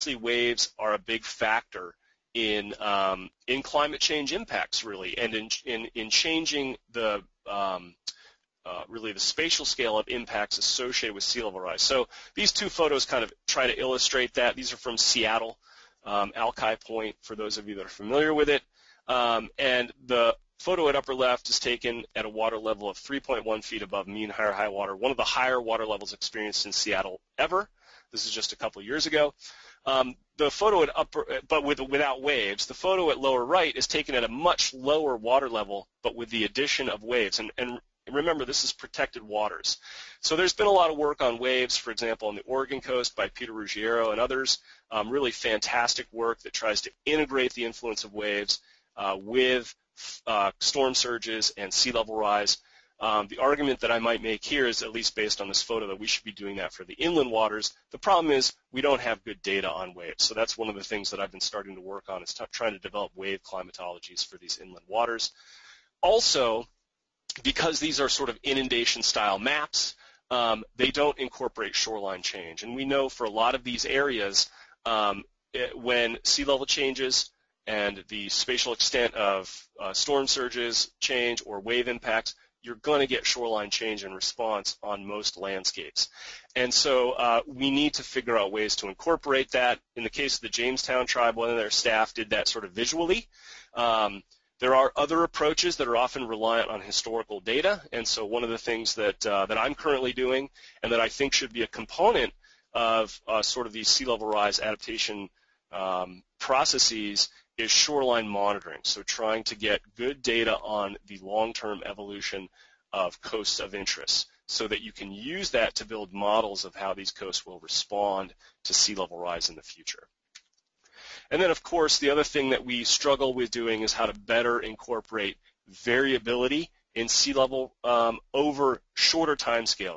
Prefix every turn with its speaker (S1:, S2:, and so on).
S1: waves are a big factor in climate change impacts, really, and in changing the really the spatial scale of impacts associated with sea level rise. So these two photos kind of try to illustrate that. These are from Seattle, Alki Point, for those of you that are familiar with it. And the photo at upper left is taken at a water level of 3.1 feet above mean high water, one of the higher water levels experienced in Seattle ever. This is just a couple years ago. The photo at upper, but without waves. The photo at lower right is taken at a much lower water level, but with the addition of waves. And remember, this is protected waters. So there's been a lot of work on waves, for example, on the Oregon coast by Peter Ruggiero and others. Really fantastic work that tries to integrate the influence of waves with storm surges and sea level rise. The argument that I might make here is, at least based on this photo, that we should be doing that for the inland waters. The problem is we don't have good data on waves. So that's one of the things that I've been starting to work on, is trying to develop wave climatologies for these inland waters. Also, because these are sort of inundation-style maps, they don't incorporate shoreline change. And we know for a lot of these areas, when sea level changes and the spatial extent of storm surges change or wave impacts, you're going to get shoreline change in response on most landscapes. And so we need to figure out ways to incorporate that. In the case of the Jamestown tribe, one of their staff did that sort of visually. There are other approaches that are often reliant on historical data, and so one of the things that I'm currently doing, and that I think should be a component of sort of these sea level rise adaptation processes, is shoreline monitoring. So trying to get good data on the long-term evolution of coasts of interest, so that you can use that to build models of how these coasts will respond to sea level rise in the future. And then, of course, the other thing that we struggle with doing is how to better incorporate variability in sea level over shorter time scales.